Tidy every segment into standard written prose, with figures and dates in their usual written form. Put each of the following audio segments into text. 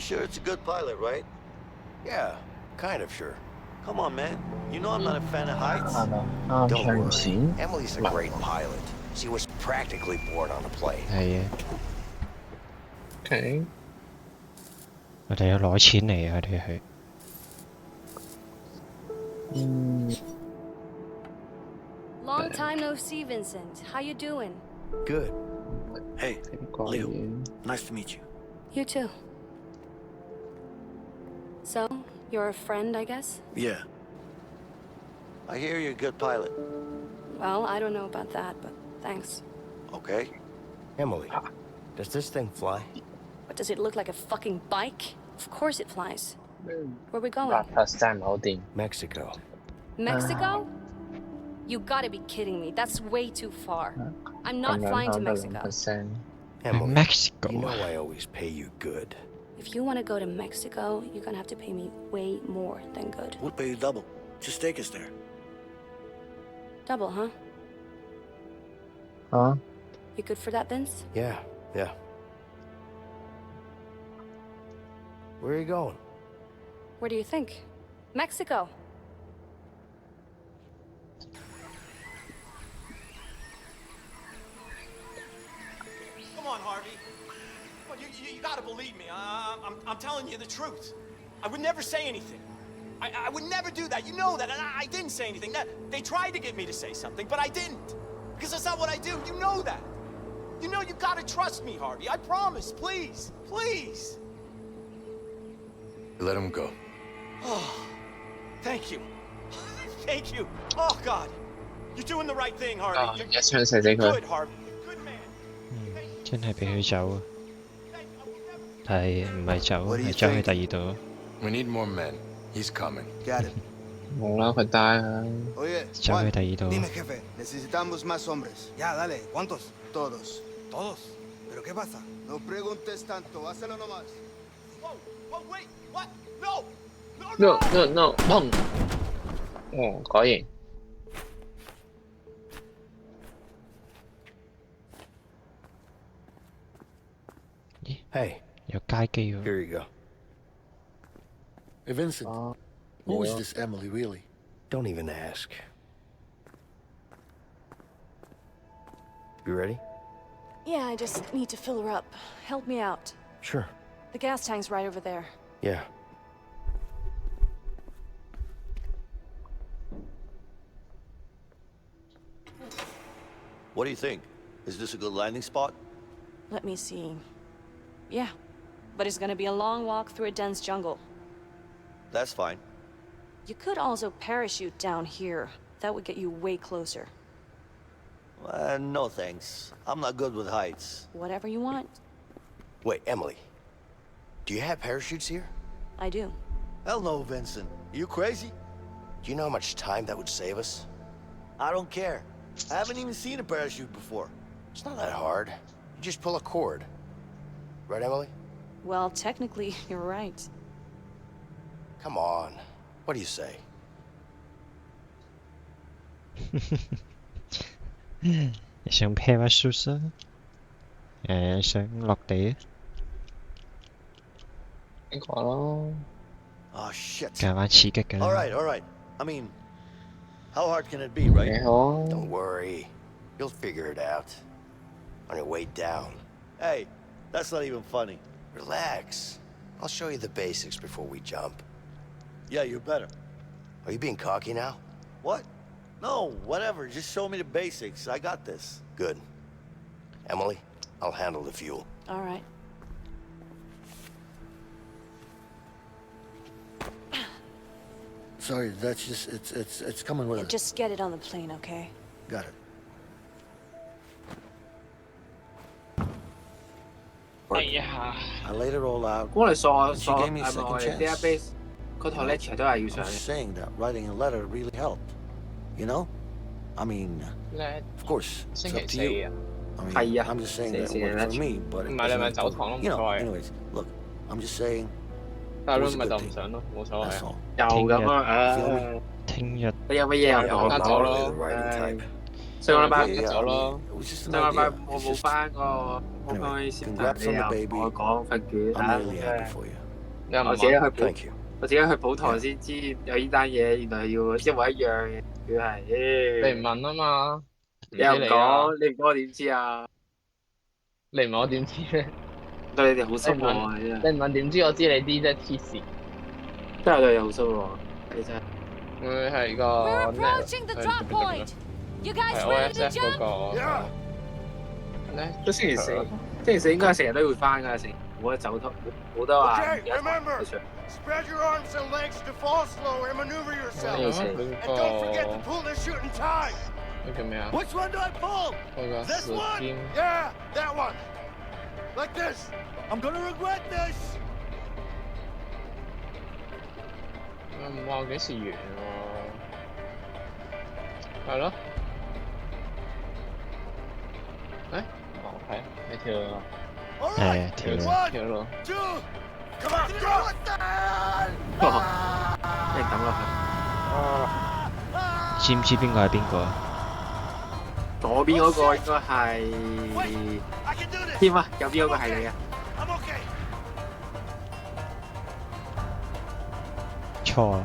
sure it's a good pilot, right? Yeah, kind of sure. Come on, man. You know I'm not a fan of heights. 啱 Don't 向 worry. 前， Emily's a great pilot. She was practically born on a plane. 係啊， OK，我哋要攞錢嚟啊！我哋係 Long time no see, Vincent. How you doing? Good. Hey, 睇個 Leo. 嘢 nice to meet you. You too. So, you're a friend, I guess? Yeah. I hear you're a good pilot. Well, I don't know about that, but thanks. Okay. Emily, does this thing fly? What, does it look like a fucking bike? Of course it flies. Where we going? 8 plus 真係唔係好掂。 Mexico. Mexico? You gotta be kidding me. That's way too far. I'm 咁 not 樣 flying to 響得 Mexico. 2%。 Emily, Mexico you know 啊， I always pay you good. If you want to go to Mexico, you're gonna have to pay me way more than good. We'll pay you double. Just take us there. Double, huh? 啊， You good for that, Vince? Yeah. Where are you going? Where do you think? Mexico. Come on, Harvey. Come on, you gotta believe me. I'm telling you the truth. I would never say anything. I would never do that. You know that, and I didn't say anything. They tried to get me to say something, but I didn't. Because that's not what I do. You know that. You know you gotta trust me, Harvey. I promise. Please. Please. Let him go. Oh, thank you. Thank you. Oh, God. You're doing the right thing, 啊 Harvey. 一槍射死 You're 佢 good,。Harvey. You're a good man. 真係俾佢走啊！ Thank you. I will never... 但係唔係走， What do you 係走去 think? 第二度。 We need more men. He's coming. Got it. 冇啦，佢 die 啦。 Oye, 走去 Juan, 第二度。 dime, jefe, necesitamos más hombres. Ya, dale, ¿cuántos? Todos. ¿Todos? ¿Pero qué pasa? No preguntes tanto, hazlo nomás. Whoa, whoa, wait. What? No. No no no，砰！哦，果然。 Hey, 有街機喎。 here you go. Hey, Vincent. 哦， Who is 冇啊 this Emily, really? Don't even ask. You ready? Yeah, I just need to fill her up. Help me out. Sure. The gas tank's right over there. Yeah. What do you think? Is this a good landing spot? Let me see. Yeah, but it's gonna be a long walk through a dense jungle. That's fine. You could also parachute down here. That would get you way closer. No thanks. I'm not good with heights. Whatever you want. Wait, Emily. Do you have parachutes here? I do. Hell no, Vincent. You crazy? Do you know how much time that would save us? I don't care. I haven't even seen a parachute before. It's not that hard. You just pull a cord. Right, Emily? Well, technically, you're right. Come on. What do you say? 你想 parachute 啊？想落地啊？呢個咯。 Oh, shit. 夾硬刺激㗎啦。 All right. I mean, how hard can it be, right? 幾好。 Don't worry. You'll figure it out. On your way down. Hey, that's not even funny. Relax. I'll show you the basics before we jump. Yeah, you better. Are you being cocky now? What? No, whatever. Just show me the basics. I got this. Good. Emily, I'll handle the fuel. All right. Sorry, that's just it's coming with it. Just get it on the plane, okay? Got it. 哎呀， I laid it all out. 咁我哋鎖 She 鎖 gave me a 係咪 second 我哋 chance. database 嗰套 lecture 都係要 I'm 上 just 嘅。 saying that writing a letter really helped. You know? I mean, 咧 of course, it's 星 up 期 to 四 you. 啊， I mean, 係啊， I'm just saying 四 that 四 worked for 嘅 me, but it 唔係你 doesn't 咪 have 走 to- 堂咯，冇 you 所 know, 謂。 anyways, look, I'm just saying 大 it 佬 was a 咪 good 就唔 thing. 上咯，冇所謂 That's 啊。 all. 又咁啊，唉， Feel me? 聽日你有乜嘢又 Yeah, 講 I'm 得 not 走 really 咯 the？writing 唉 type. 上個禮拜 Okay, 唔 yeah, 走 I 咯 mean,。it was just an 上個禮拜 idea. 我 It's 冇 just 翻個，我 Anyway, 去先 congrats 你 on 又 the 同 baby. 我講份卷， I'm really happy 唉 for you. 你又唔我自己去問？補， Thank you. 我自己去補堂先知有呢單嘢，原來係要一模一樣嘅，佢係，你唔問啊嘛？唔你又唔知你啊？講，你唔講我點知啊？你唔問我點知咧？對你哋好失你問望啊！真係，你唔問點知我知你啲啫？黐線！真係對你好失望，你真係。佢係個 We're 咩？ approaching the drop point. You guys 係 ready to OSF 嗰 jump? 個咧，都星期四，星期四應該係成日都會翻㗎，成冇得走得，冇得話。 Okay, remember. Spread your arms and legs to fall slow and maneuver 係 yourself. 啊， Yes. 佢 And don't forget 個 to pull the shooting time. 嗰叫咩啊？ Which one do I pull? 佢個 This one? 劍 Yeah, that one. Like this. I'm gonna regret this. 唔話幾時完喎？係咯。誒？哦，係你跳啦， All 係 right. 跳啦。 One, 跳咯。 two. Come on, go. 你抌落知唔知邊個係邊個啊？去，左邊嗰個應該係 I can do this. 添啊，右邊嗰個係你啊。 I'm okay. 錯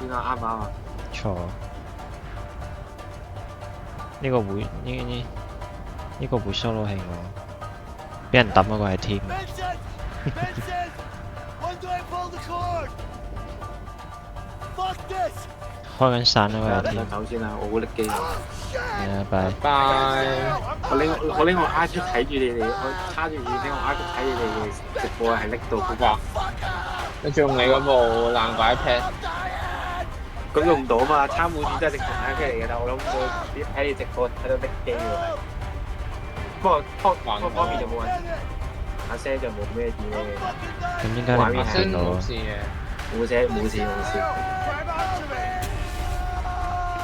邊啊？啱唔啱啊？錯。呢個會呢個會 solo 係我，俾人抌嗰個係 team。 Vincent! Vincent! When do I pull the cord? Fuck this! 開緊傘嗰個係等 team。走先啦，我好力機啊！ Oh, shit! 係啊，拜。拜。我拎我 iPad 睇住你哋，我叉住耳拎我 iPad 睇你哋嘅直播係拎到好哇！你仲用你嗰部爛鬼 iPad？咁用唔到嘛？參會面真係正常 iPad 嚟嘅，但我諗佢睇你直播睇到拎機喎。不過方面就冇問題，把聲就冇咩點嘅，咁應該你唔聲見到啊？冇事嘅。冇聲冇事冇事。 Grab onto me!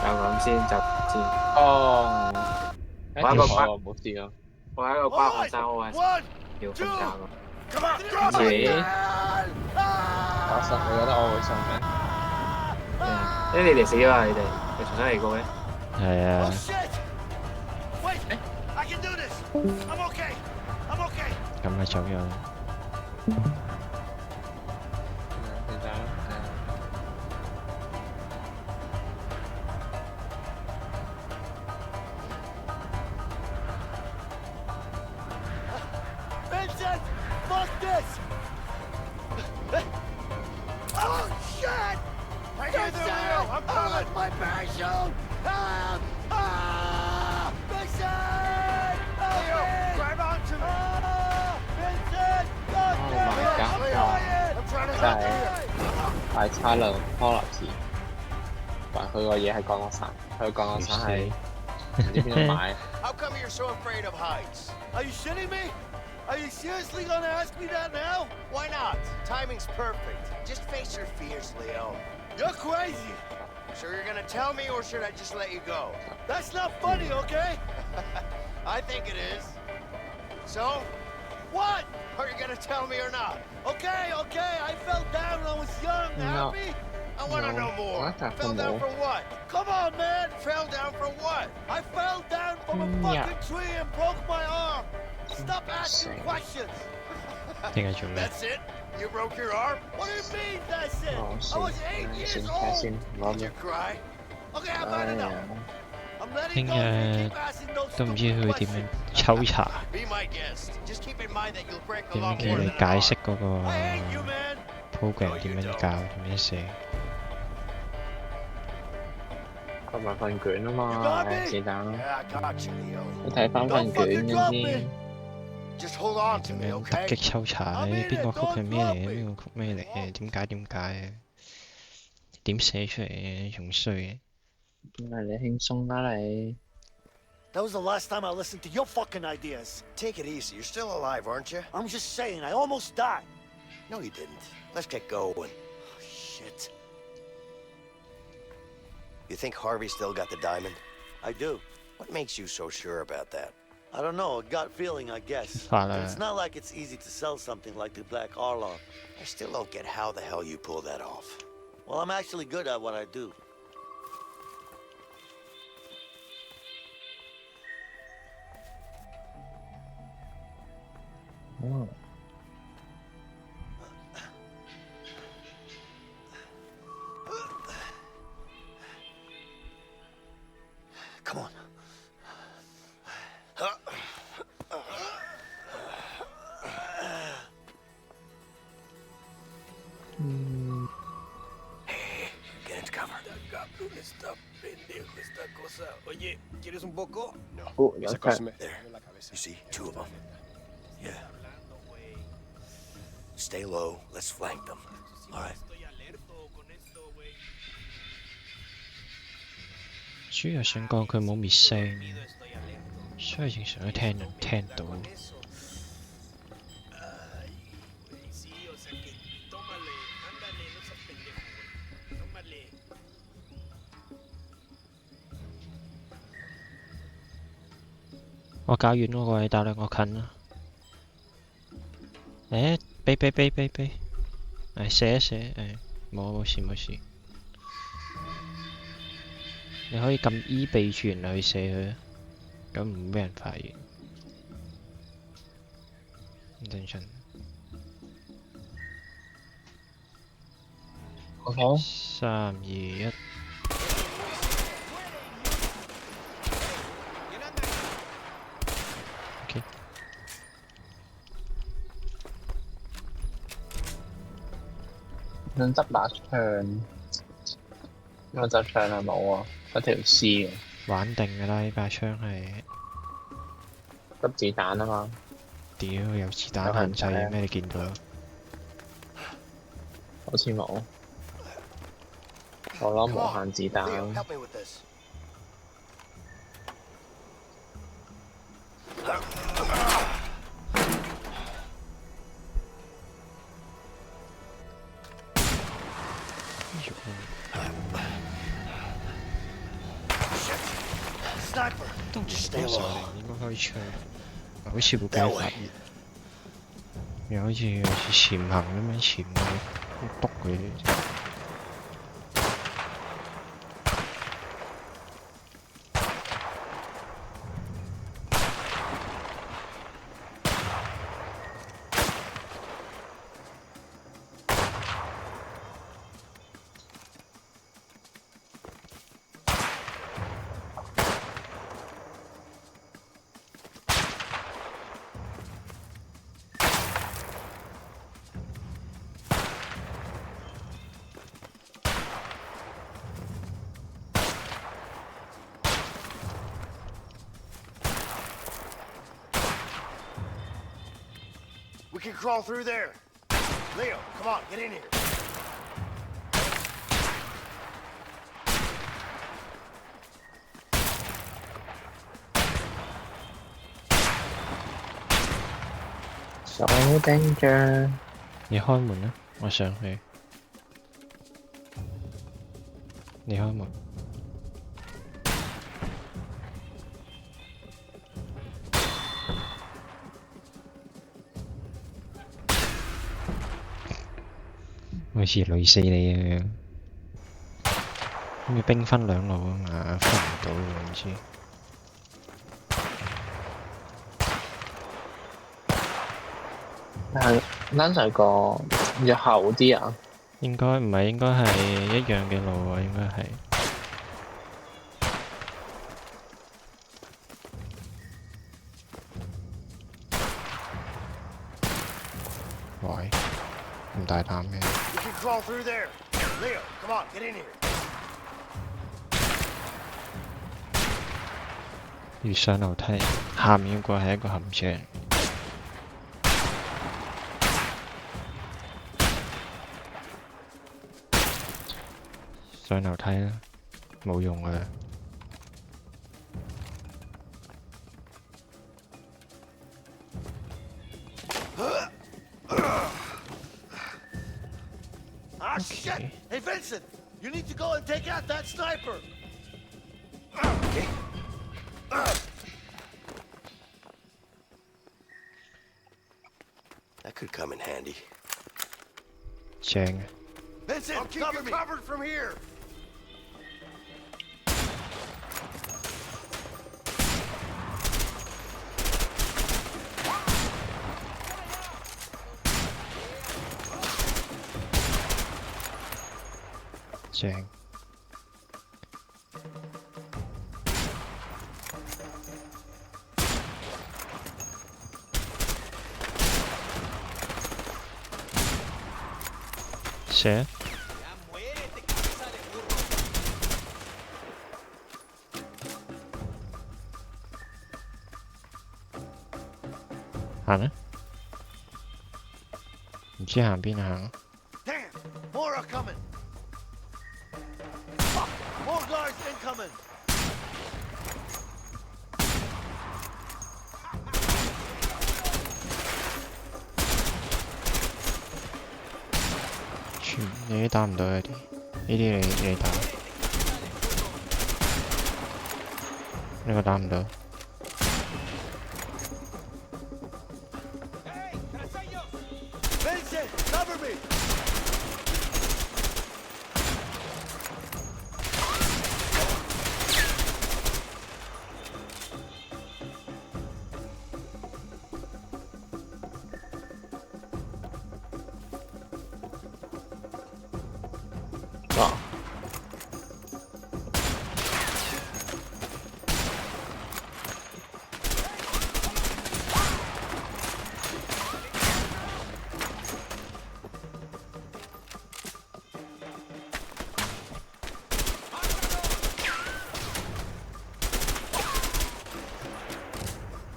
就咁先就先。哦。玩個哦，冇事啊。我係一個乖學生，我係 One, 要瞓覺咯。 come on, drop Okay. it! 我信，你覺得我會信咩？因為你哋死咗啊！你哋重新嚟過咩？係 Oh 啊， shit! Wait, I can do this! I'm okay! I'm okay! 咁咪走咗啦。其實Vincent! Fuck this! Oh shit! I hear the wheel! I'm coming! My parachute! Help! Ah! Vincent! Help me! Grab onto me! Ah! Vincent! God Oh damn my it! God. I'm trying to help you! 大差量 quality，話佢個嘢係降落傘，佢個降落傘係唔知邊度買。 How come you're so afraid of heights? Are you shitting me? Are you seriously gonna ask me that now? Why not? Timing's perfect. Just face your fears, Leo. You're crazy! So you're gonna tell me, or should I just let you go? That's not funny, okay? I think it is. So, What? are you gonna tell me or not? Okay, I fell down when I was young, No. happy? I wanna No. know more. What the Fell down more? for what? Come on, man! Fell down for what? I fell down from a Yeah. fucking tree and broke my arm! Stop asking Insane. questions! 點解做咩？ That's it? You broke your arm? What do you mean, that's it? 哦， I 先 was 8 years 先睇 old! 先，攞 Did 咩 you？cry? Okay, I've had 哎 enough. 呀， I'm letting 聽 go if you 日 keep asking those 都唔知 stupid 佢點 questions. 樣抽查， Be my guest. Just keep in mind that you'll break a 點 lot 樣叫 more 你 than 解 an 釋 arm. 嗰個 I hate you, man! program 點樣教，點樣寫。佢咪份卷啊嘛，是但啦。 Yeah, I got you, Leo. 你睇翻份卷嘅先。 Just hold on to 點 me, 樣突 okay? 擊抽查咧？邊個曲係咩嚟嘅？邊個曲咩嚟嘅？點解嘅？點寫出嚟嘅？仲衰嘅。咁咪你輕鬆啦你。 That was the last time I listened to your fucking ideas. Take it easy. You're still alive, aren't you? I'm just saying, I almost died. No, you didn't. Let's get going. Oh, shit. You think Harvey still got the diamond? I do. What makes you so sure about that? I don't know, a gut feeling, I guess. Fala. But it's not like it's easy to sell something like the Black Arlong. I still don't get how the hell you pull that off. Well, I'm actually good at what I do. 有槍。 There. You see? 2 of them. Yeah. Stay low. Let's flank them. All right. 主要想講佢冇滅聲，所以正常都聽到。我搞遠嗰個你打2個近啦。誒，俾，誒射一射，誒冇事。你可以撳 E 避住然後去射佢，咁唔俾人發現。等陣。OK。3、2、1。OK。想執把槍，有冇執槍啊？冇啊，嗰條絲嘅。玩定㗎啦，呢把槍係。執子彈啊嘛。屌，有子彈限制咩？你見到？好似冇。我攞無限子 Leo, 彈。 help me with this. Sniper. 都唔 Stay 多 low. 應該可以槍，好似會俾人發現，又好似潛行咁樣潛去篤佢。We can crawl through there. Leo, come on, get in here. 手叮張。你開門啦，我上去。你開門。好似累死你咁樣，咁要兵分2路啊嘛，分唔到喎唔知。但係單就係個要厚啲啊。應該唔係，應該係一樣嘅路啊，應該係。喂，咁大膽嘅？ We can crawl through there. Leo, come on, get in here. 要上樓梯，下面嗰個係一個陷阱。上樓梯啦，冇用㗎啦。Ah, shit! Hey, Vincent! You need to go and take out that sniper! That could come in handy. 正啊！ Vincent, I'll keep cover you me! covered from here. 正。射。行啦，唔知行邊行。 Damn! More are coming! Fuck! More guards incoming! 你啲打唔到嗰啲，呢啲你打，呢個打唔到。 Vincent, cover me!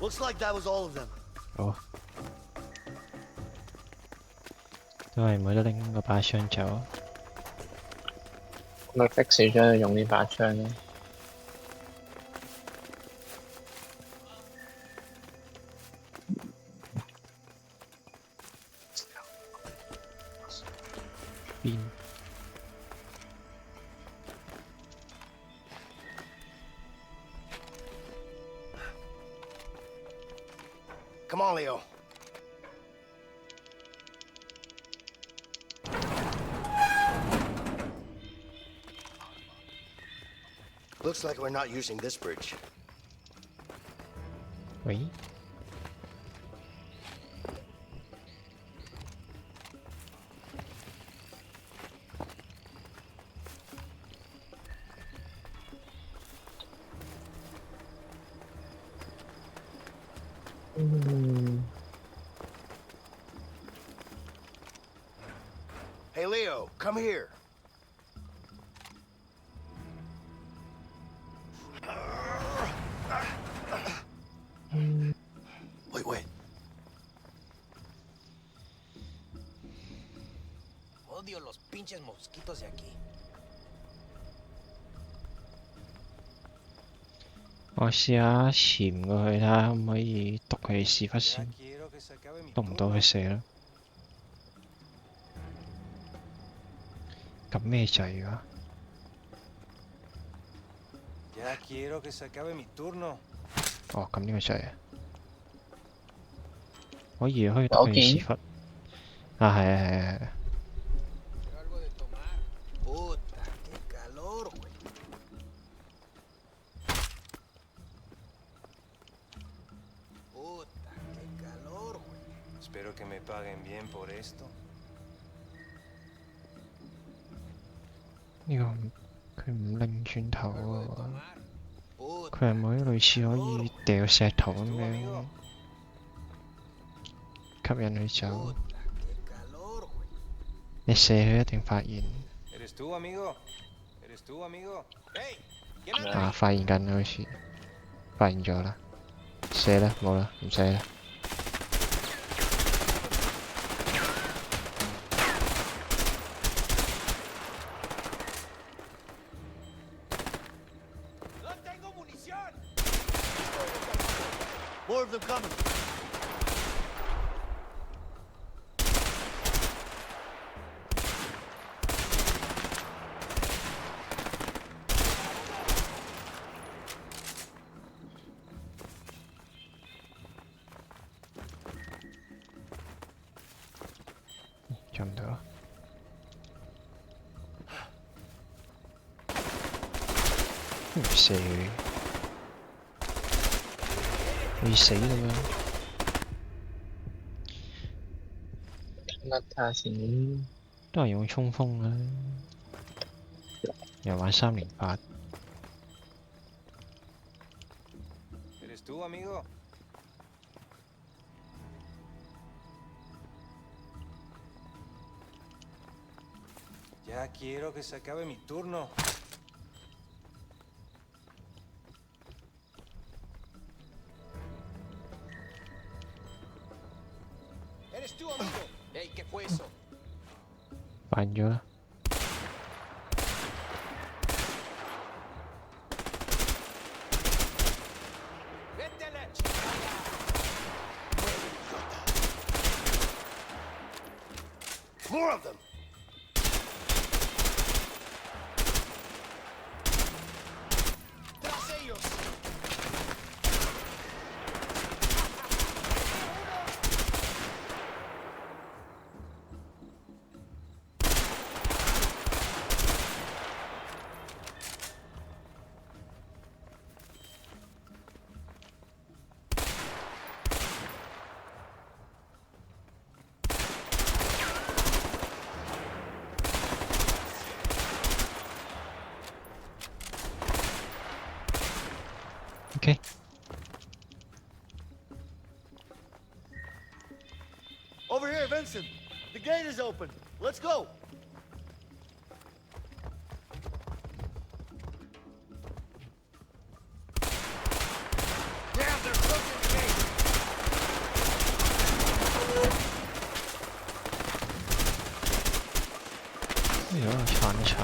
Looks like that was all of them. 好，都係冇得拎嗰把槍走。咪逼死咗用呢把槍咯。邊？ Come on, Leo. Looks like we're not using this bridge. 喂？Hey, Leo, come here. Wait. Odio los pinches mosquitos de aquí. 我試下潛過去睇下可唔可以篤佢屎忽先，篤唔到佢射啦。撳咩掣㗎？ Ya quiero que se acabe mi turno. 哦，撳呢個掣啊！可以篤佢屎忽。啊，係。 Algo de tomar. Puta, qué calor, güey. Puta, qué calor, güey. Espero que me paguen bien por esto. 呢個佢唔擰轉頭 Algo de 喎， tomar. Puta, 佢係咪類似可以掉石頭咁樣吸引佢走？ puta, qué calor, güey. 你射佢一定發現。 ¿Eres tú, amigo? ¿Eres tú, amigo? ¡Hey! ¿Quién anda 啊， ahí? 發現緊啦，好似發現咗啦。射啦，冇啦，唔使啦。 ¡No tengo munición! More of them coming. Chậm nữa. Xì. Đi xỉ luôn á. 甩下先。都係用衝鋒啦。又玩308。 ¿Eres tú, amigo? Ya quiero que se acabe mi turno. 煩咗啦。More of them. OK。Over here, Vincent. The gate is open. Let's go. Damn, they're closing the gate. 哎呀，慘。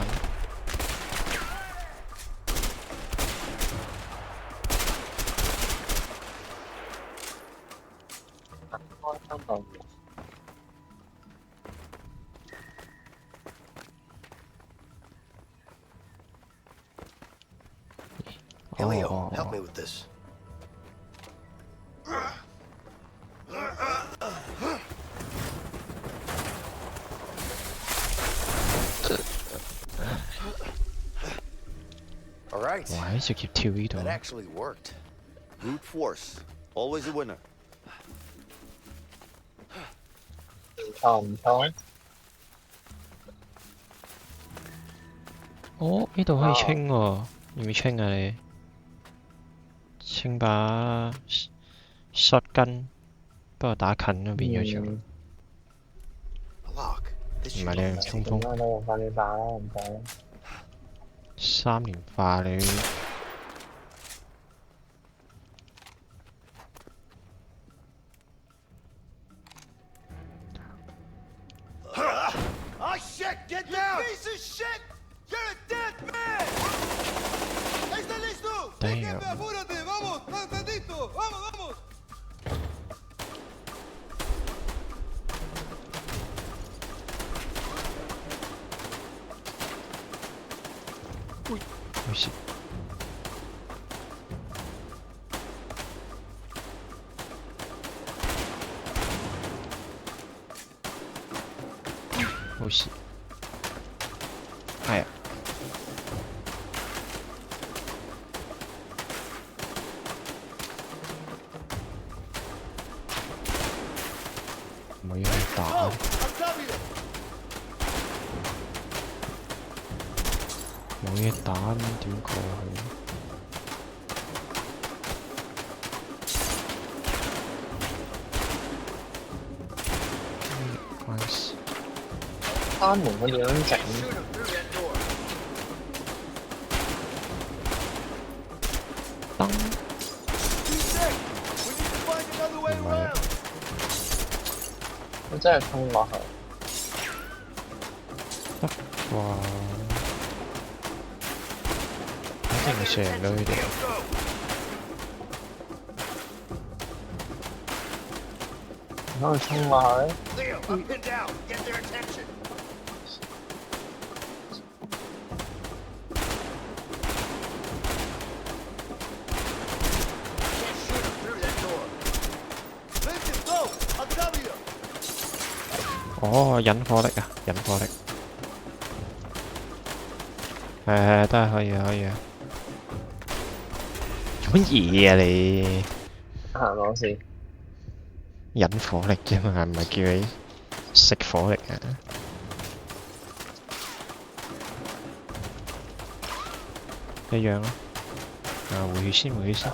香港 Helio, help me with this. All right. 哇！直接跳呢度 That。actually worked. Brute force. Always a winner. 唔錯。哦，呢度可以清喎，要唔要清啊你？清把 shotgun，不過打近咯變咗做。唔 Lock. This 係 should 你 be 衝 easy. 鋒你用快啲打啦，唔使。3連化你。Oh shit! Get down! You piece of shit! You're a dead man! ¿Estás listo? Damn. Apúrate, vamos, estás listo, vamos, vamos. Oh shit. Oh shit. 係啊。冇嘢去打。 I'll cover you. 冇嘢打咁點過去？Nice。閂門嗰樣整， Shoot him through that door. 燈 Be safe. We need to find another way Right. around. 我真係衝落去。得啩？一定上咗佢哋。 唔可以衝落去。 Leo, up and down. Get their attention. Can't shoot him through that door. Vincent, go. I'll cover you. 哦，引火力啊，引火力。係都係可以啊，可以啊。做乜嘢啊你？行攞先。引火力啫嘛，唔係叫你食火力啊！一樣咯。啊，回血先，回血先。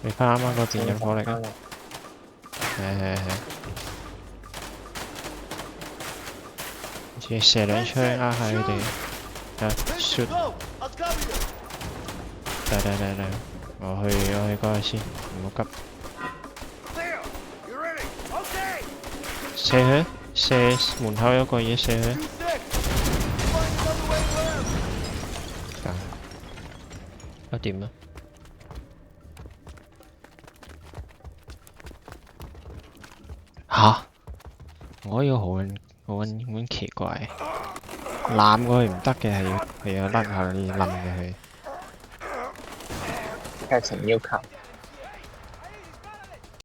你翻啱啱嗰邊引火力啊！係。自己射兩槍呃下佢哋。啊 Vincent, ，shoot！go. I'll cover you. 嚟，我去嗰度先，唔好急。Leo, you ready? Okay. 射佢，射門口有個嘢射佢。啊點啊？吓？我呢個好奇怪，攬過去唔得嘅，係要甩下要冧嘅佢。劇情要求。